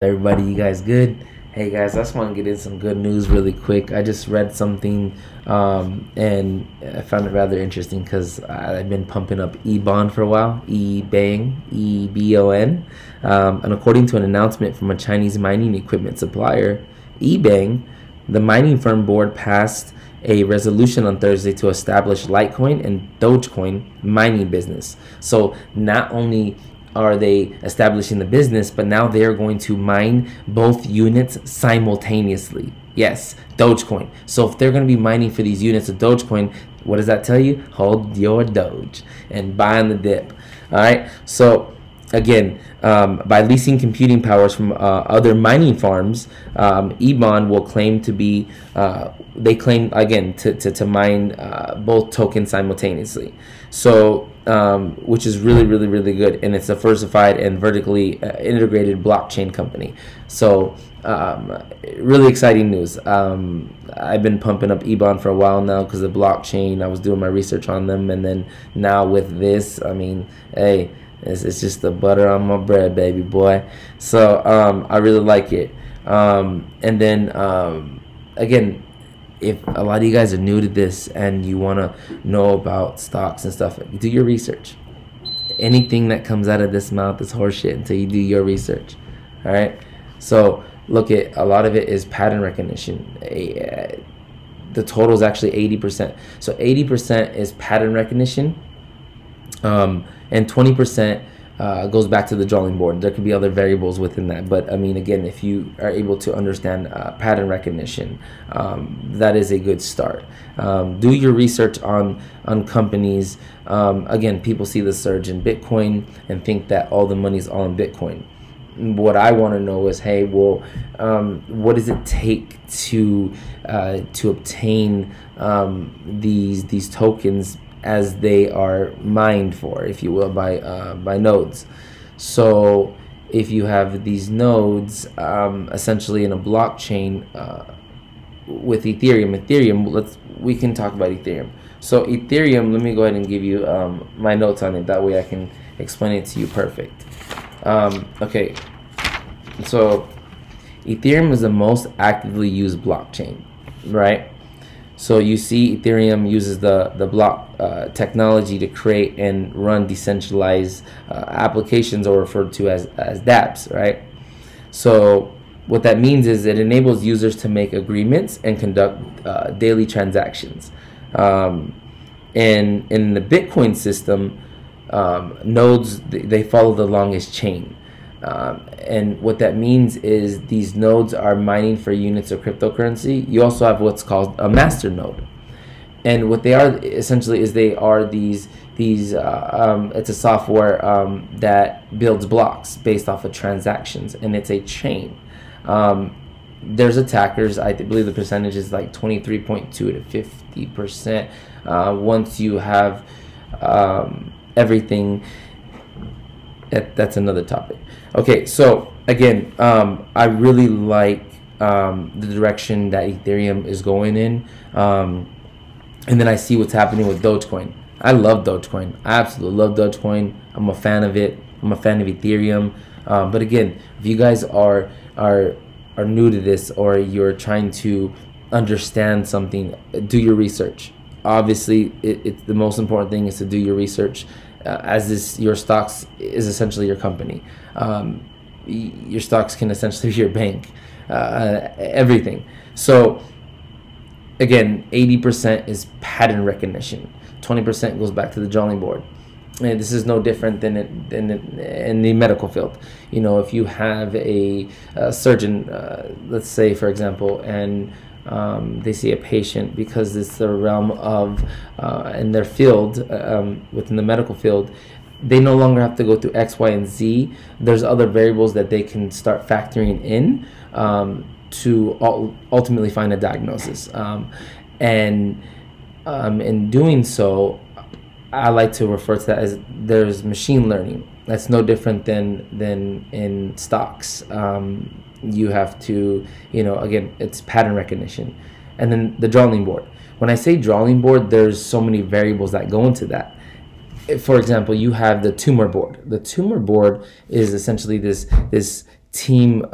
Everybody, you guys good? Hey guys, I just want to get in some good news really quick. I just read something and I found it rather interesting because I've been pumping up EBON for a while. EBON. And according to an announcement from a Chinese mining equipment supplier, EBON, the mining firm board passed a resolution on Thursday to establish Litecoin and Dogecoin mining business. So not only are they establishing the business, but now they are going to mine both units simultaneously. Yes, Dogecoin. So if they're going to be mining for these units of Dogecoin, what does that tell you? Hold your Doge and buy on the dip. All right. So again, by leasing computing powers from other mining farms, EBON will claim to be, they claim again to mine both tokens simultaneously. So, which is really good, and it's a diversified and vertically integrated blockchain company. So, really exciting news. I've been pumping up EBON for a while now because of the blockchain. I was doing my research on them, and then now with this, I mean, hey. It's just the butter on my bread, baby boy. So I really like it. And then again, if a lot of you guys are new to this and you want to know about stocks and stuff, do your research. Anything that comes out of this mouth is horseshit until you do your research. All right. So look, at a lot of it is pattern recognition. The total is actually 80%. So 80% is pattern recognition. And 20% goes back to the drawing board. There could be other variables within that, but I mean, again, if you are able to understand pattern recognition, that is a good start. Do your research on companies. Again, people see the surge in Bitcoin and think that all the money is all in Bitcoin. What I want to know is, hey, well, what does it take to obtain these tokens as they are mined for, if you will, by nodes. So if you have these nodes essentially in a blockchain with Ethereum, we can talk about Ethereum. So Ethereum, let me go ahead and give you my notes on it. That way I can explain it to you perfect. Okay, so Ethereum is the most actively used blockchain, right? So you see Ethereum uses the block technology to create and run decentralized applications, or referred to as dApps, right? So what that means is it enables users to make agreements and conduct daily transactions. And in the Bitcoin system, nodes, they follow the longest chain. And what that means is these nodes are mining for units of cryptocurrency. You also have what's called a master node, and what they are essentially is they are these it's a software that builds blocks based off of transactions, and it's a chain. There's attackers. I believe the percentage is like 23.2 to 50% once you have everything. That's another topic. Okay, so again, I really like the direction that Ethereum is going in, and then I see what's happening with Dogecoin. I love Dogecoin. I absolutely love Dogecoin. I'm a fan of it. I'm a fan of Ethereum. But again, if you guys are new to this, or you're trying to understand something, do your research. Obviously, it's the most important thing is to do your research. As your stocks is essentially your company. Your stocks can essentially be your bank, everything. So again, 80% is pattern recognition. 20% goes back to the drawing board. And this is no different than in the medical field. You know, if you have a surgeon, let's say for example, and they see a patient, because it's the realm of in their field, within the medical field, they no longer have to go through X, Y, and Z. There's other variables that they can start factoring in to ultimately find a diagnosis. And in doing so, I like to refer to that as there's machine learning. That's no different than in stocks. You have to, you know, again, it's pattern recognition. And then the drawing board. When I say drawing board, there's so many variables that go into that. For example, you have the tumor board. The tumor board is essentially this team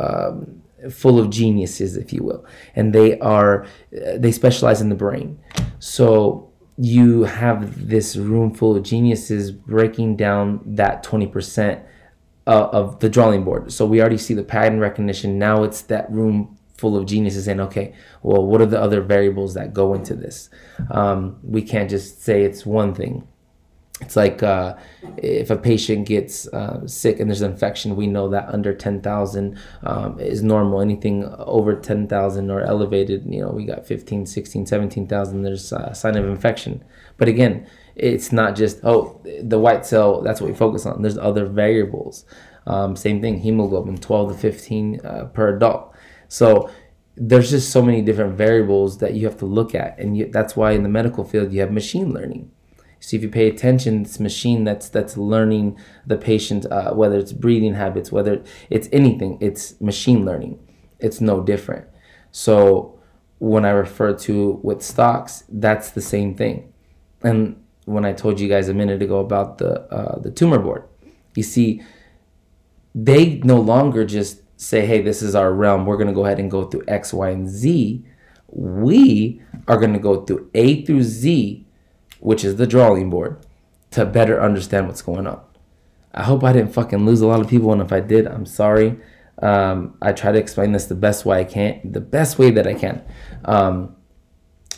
full of geniuses, if you will, and they specialize in the brain. So you have this room full of geniuses breaking down that 20% of the drawing board. So we already see the pattern recognition. Now it's that room full of geniuses saying, okay, well, what are the other variables that go into this? We can't just say it's one thing. It's like if a patient gets sick and there's an infection, we know that under 10,000 is normal. Anything over 10,000 or elevated, we got 15, 16, 17,000, there's a sign of infection. But again, it's not just, the white cell, that's what we focus on. There's other variables. Same thing, hemoglobin, 12 to 15 per adult. So there's just so many different variables that you have to look at. And that's why in the medical field, you have machine learning. So if you pay attention, it's a machine that's learning the patient, whether it's breathing habits, whether it's anything, it's machine learning. It's no different. So when I refer to with stocks, that's the same thing. And when I told you guys a minute ago about the tumor board, you see, they no longer just say, hey, this is our realm. We're going to go ahead and go through X, Y, and Z. We are going to go through A through Z, which is the drawing board, to better understand what's going on. I hope I didn't fucking lose a lot of people, and if I did, I'm sorry. I try to explain this the best way that I can.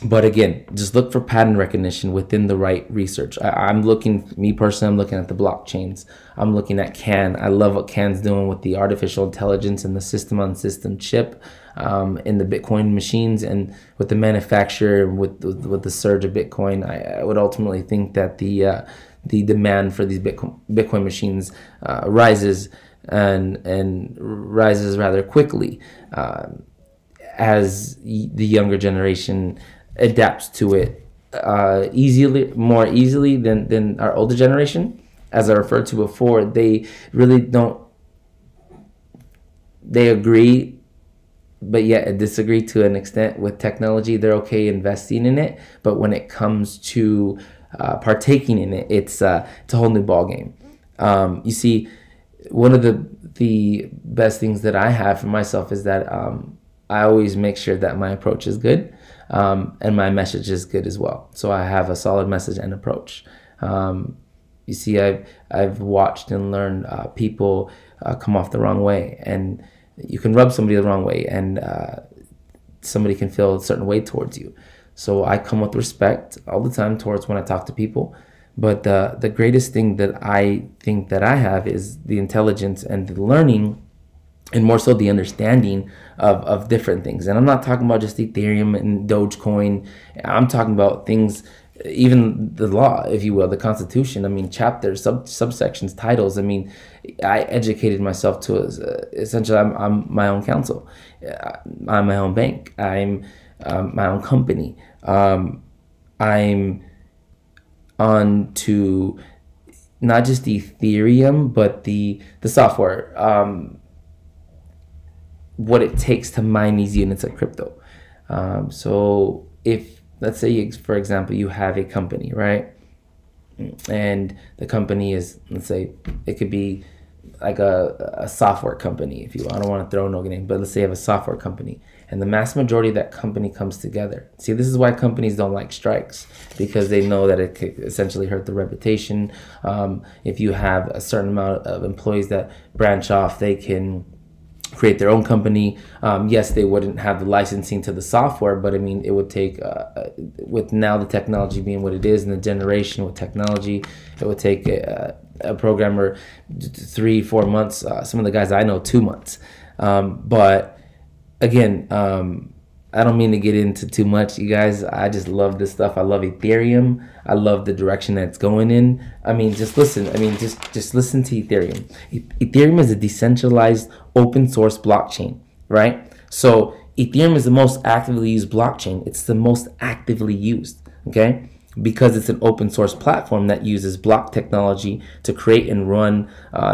But again, just look for pattern recognition within the right research. Me personally, I'm looking at the blockchains. I'm looking at CAN. I love what CAN's doing with the artificial intelligence and the system-on-system chip in the Bitcoin machines, and with the manufacturer, with the surge of Bitcoin. I would ultimately think that the demand for these Bitcoin machines rises and rises rather quickly as the younger generation adapts to it more easily than our older generation. As I referred to before, they really don't. They agree, but yet disagree to an extent with technology. They're okay investing in it, but when it comes to partaking in it, it's a whole new ball game. You see, one of the best things that I have for myself is that I always make sure that my approach is good, and my message is good as well. So I have a solid message and approach. You see, I've watched and learned people come off the wrong way, and you can rub somebody the wrong way, and somebody can feel a certain way towards you. So I come with respect all the time towards when I talk to people. But the greatest thing that I think that I have is the intelligence and the learning, and more so the understanding of different things. And I'm not talking about just Ethereum and Dogecoin. I'm talking about things, even the law, if you will, the Constitution. I mean, chapters, subsections, titles. I mean, I educated myself to essentially, I'm my own counsel. I'm my own bank. I'm my own company. I'm on to not just the Ethereum, but the software. What it takes to mine these units of crypto. So if, let's say, for example, you have a company, right? And the company is, let's say, it could be like a software company, if you will. I don't want to throw no name, but let's say you have a software company, and the mass majority of that company comes together. See, this is why companies don't like strikes, because they know that it could essentially hurt the reputation. If you have a certain amount of employees that branch off, they can create their own company. Yes, they wouldn't have the licensing to the software, but I mean, it would take, with now the technology being what it is, and the generation with technology, it would take a programmer 3-4 months. Some of the guys I know, 2 months. But again, I don't mean to get into too much, you guys. I just love this stuff. I love Ethereum. I love the direction that it's going in. I mean, just listen. I mean, just listen to Ethereum. Ethereum is a decentralized open source blockchain, right? So Ethereum is the most actively used blockchain. It's the most actively used, okay? Because it's an open source platform that uses block technology to create and run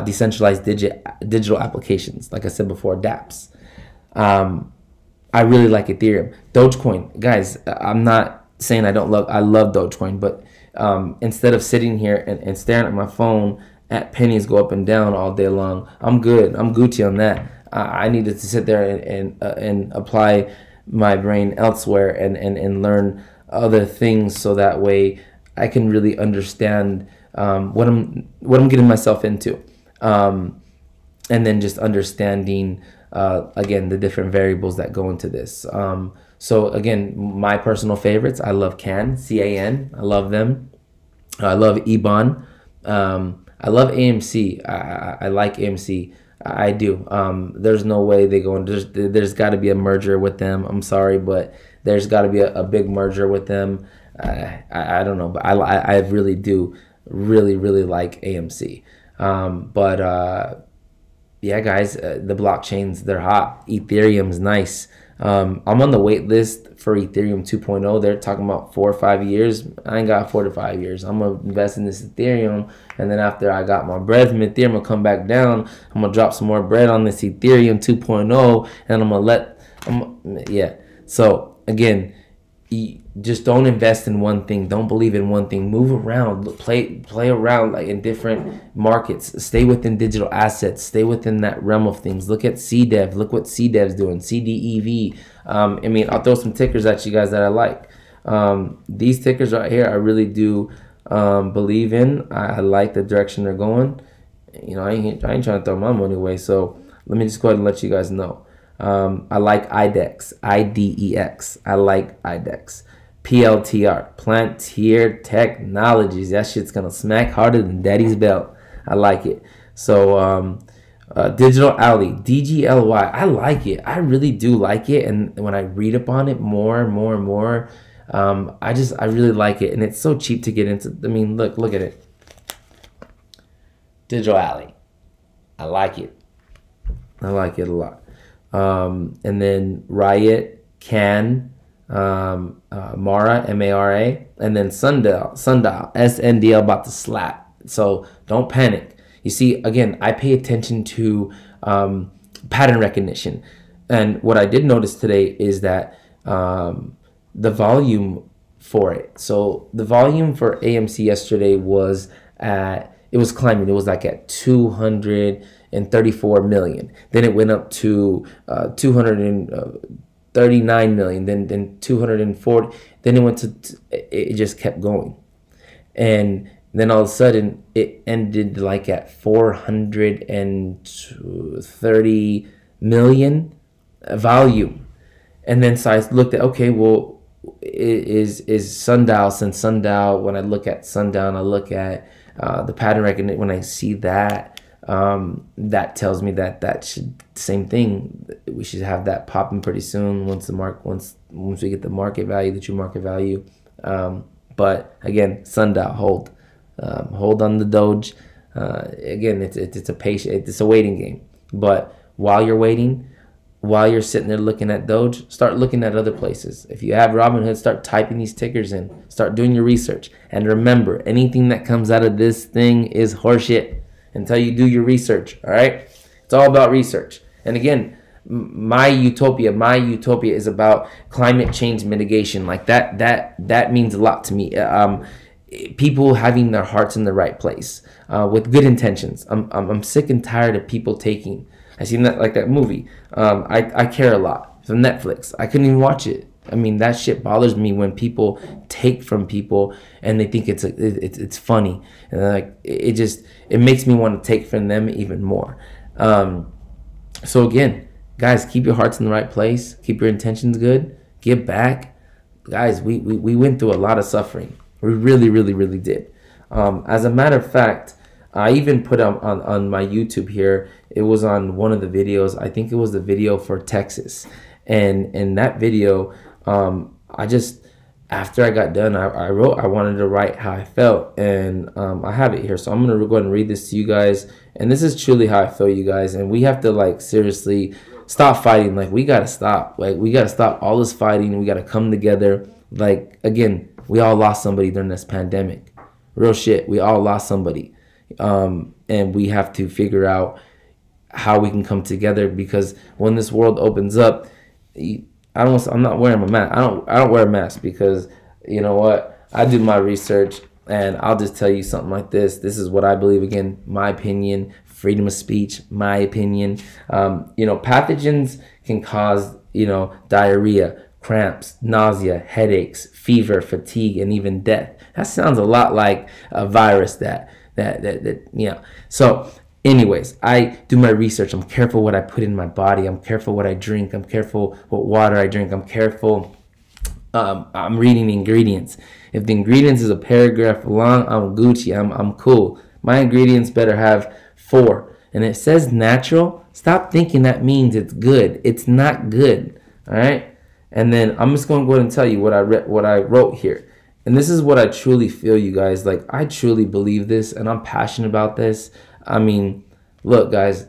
decentralized digital applications. Like I said before, dApps. I really like Ethereum. Dogecoin, guys, I'm not saying I love Dogecoin, but instead of sitting here and staring at my phone at pennies go up and down all day long, I'm good. I'm Gucci on that. I needed to sit there and apply my brain elsewhere and learn other things, so that way I can really understand what I'm getting myself into, and then just understanding again the different variables that go into this. So again, my personal favorites, I love CAN. I love them. I love EBON. I love AMC. I like AMC. I do. There's no way they go. There's got to be a merger with them. I'm sorry, but there's got to be a big merger with them. I don't know, but I really do really like AMC. Yeah, guys, the blockchains, they're hot. Ethereum's nice. I'm on the wait list for Ethereum 2.0. They're talking about 4 or 5 years. I ain't got 4 to 5 years. I'm gonna invest in this Ethereum, and then after I got my bread from Ethereum, I'll come back down. I'm gonna drop some more bread on this Ethereum 2.0, and I'm gonna yeah. So again, just don't invest in one thing. Don't believe in one thing. Move around. Play around, like in different markets. Stay within digital assets. Stay within that realm of things. Look at CDEV. Look what CDEV's doing. CDEV. I mean, I'll throw some tickers at you guys that I like. These tickers right here, I really do believe in. I like the direction they're going. You know, I ain't trying to throw my money away. So let me just go ahead and let you guys know. I like IDEX, IDEX. I like IDEX. PLTR, Plantier Technologies. That shit's gonna smack harder than Daddy's belt. I like it. So Digital Alley, DGLY. I like it. I really do like it. And when I read up on it more and more, I really like it. And it's so cheap to get into. I mean, look at it. Digital Alley. I like it. I like it a lot. And then Riot, CAN, Mara, MARA, and then Sundial, SNDL, about to slap. So don't panic. You see, again, I pay attention to pattern recognition. And what I did notice today is that the volume for it. So the volume for AMC yesterday was it was climbing. It was like at 234 million. Then it went up to 239 million. Then 240. Then it went to it just kept going, and then all of a sudden it ended like at 430 million volume. And then so I looked at, okay, well, is Sundial, since Sundial, when I look at Sundial and I look at the pattern recognition, when I see that, that tells me that should, same thing, we should have that popping pretty soon once we get the market value, the true market value. But again, Sundial, hold on the Doge. Again, it's a patient, it's a waiting game. But while you're waiting, while you're sitting there looking at Doge, start looking at other places. If you have Robinhood, start typing these tickers in. Start doing your research. And remember, anything that comes out of this thing is horseshit until you do your research, all right? It's all about research. And again, my utopia is about climate change mitigation. Like that means a lot to me. People having their hearts in the right place with good intentions. I'm sick and tired of people taking. I seen that, like that movie. I Care a Lot from Netflix. I couldn't even watch it. I mean, that shit bothers me when people take from people and they think it's funny, and like it makes me want to take from them even more. So again, guys, keep your hearts in the right place. Keep your intentions good. Give back, guys. We went through a lot of suffering. We really did. As a matter of fact, I even put on my YouTube here, it was on one of the videos, I think it was the video for Texas. And in that video, after I got done, I wrote, I wanted to write how I felt. And I have it here. So I'm going to go ahead and read this to you guys. And this is truly how I feel, you guys. And we have to, like, seriously stop fighting. Like, we got to stop. Like, we got to stop all this fighting. We got to come together. Like, again, we all lost somebody during this pandemic. Real shit. We all lost somebody. And we have to figure out how we can come together, because when this world opens up, I'm not wearing my mask. I don't wear a mask because, you know what, I do my research, and I'll just tell you something like this. This is what I believe. Again, my opinion, freedom of speech, my opinion. Pathogens can cause, diarrhea, cramps, nausea, headaches, fever, fatigue, and even death. That sounds a lot like a virus So anyways, I do my research. I'm careful what I put in my body. I'm careful what I drink. I'm careful what water I drink. I'm careful. I'm reading the ingredients. If the ingredients is a paragraph long, I'm Gucci. I'm cool. My ingredients better have 4. And it says natural. Stop thinking that means it's good. It's not good. All right. And then I'm just going to go ahead and tell you what I wrote here. And this is what I truly feel, you guys. Like, I truly believe this, and I'm passionate about this. I mean, look, guys,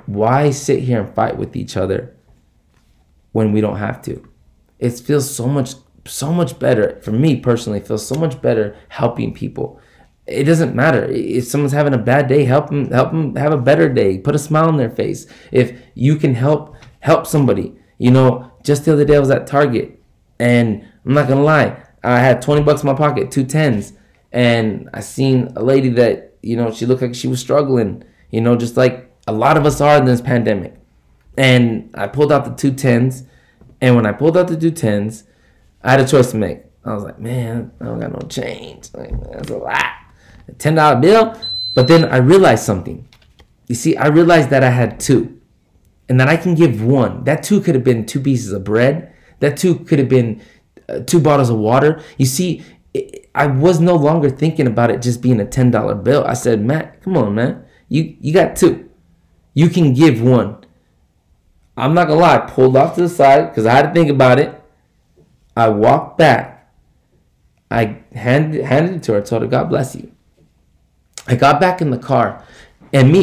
why sit here and fight with each other when we don't have to? It feels so much better, for me personally, it feels so much better helping people. It doesn't matter. If someone's having a bad day, help them have a better day. Put a smile on their face. If you can help somebody. Just the other day I was at Target, and I'm not going to lie, I had 20 bucks in my pocket, 2 10s, and I seen a lady that, she looked like she was struggling, just like a lot of us are in this pandemic. And I pulled out the 2 10s, and when I pulled out the 2 10s, I had a choice to make. I was like, man, I don't got no change. Like, man, that's a lot. A $10 bill. But then I realized something. You see, I realized that I had 2, and that I can give 1. That 2 could have been 2 pieces of bread. That 2 could have been 2 bottles of water. You see, I was no longer thinking about it just being a $10 bill. I said, Matt, come on, man. You got 2. You can give 1. I'm not going to lie. I pulled off to the side because I had to think about it. I walked back. I handed it to her. I told her, God bless you. I got back in the car. And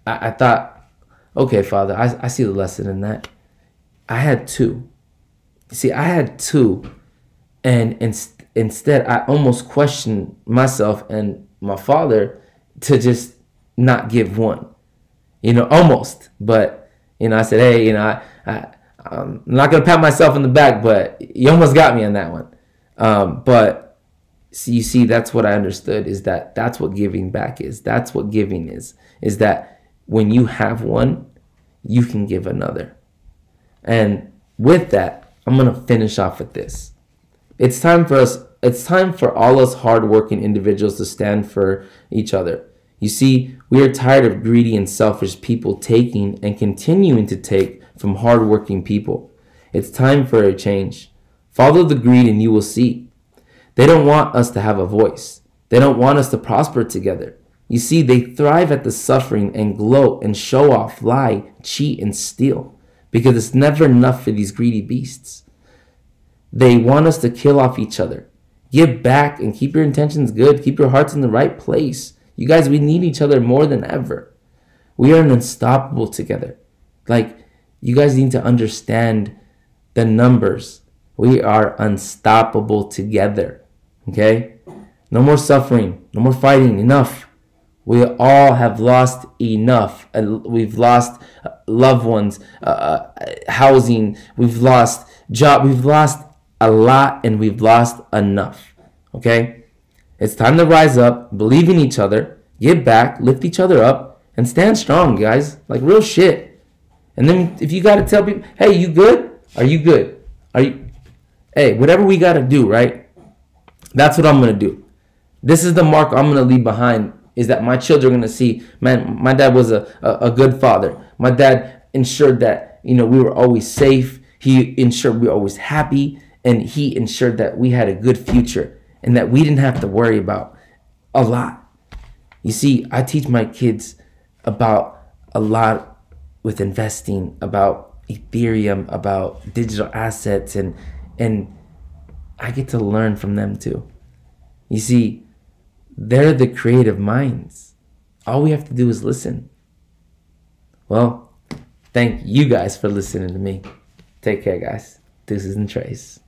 I thought, okay, Father, I see the lesson in that. I had 2. See, I had 2. And instead, I almost questioned myself and my father to just not give 1. Almost. But, I said, hey, I'm not going to pat myself in the back, but you almost got me on that one. But you see, that's what I understood, is that's what giving back is. That's what giving is that when you have 1, you can give another. And with that, I'm going to finish off with this. It's time for all us hardworking individuals to stand for each other. You see, we are tired of greedy and selfish people taking and continuing to take from hardworking people. It's time for a change. Follow the greed and you will see. They don't want us to have a voice. They don't want us to prosper together. You see, they thrive at the suffering and gloat and show off, lie, cheat, and steal, because it's never enough for these greedy beasts. They want us to kill off each other. Give back and keep your intentions good. Keep your hearts in the right place. You guys, we need each other more than ever. We are unstoppable together. Like, you guys need to understand the numbers. We are unstoppable together. Okay? No more suffering. No more fighting. Enough. We all have lost enough. We've lost loved ones, housing. We've lost job. We've lost a lot, and we've lost enough. Okay? It's time to rise up, believe in each other, give back, lift each other up, and stand strong, guys. Like real shit. And then if you got to tell people, hey, you good? Are you good? Hey, whatever we got to do, right? That's what I'm going to do. This is the mark I'm going to leave behind, is that my children are going to see, man, my dad was a good father. My dad ensured that, we were always safe. He ensured we were always happy. And he ensured that we had a good future and that we didn't have to worry about a lot. You see, I teach my kids about a lot with investing, about Ethereum, about digital assets, and I get to learn from them too. You see, they're the creative minds. All we have to do is listen. Well, thank you guys for listening to me. Take care, guys. Deuces and Trace.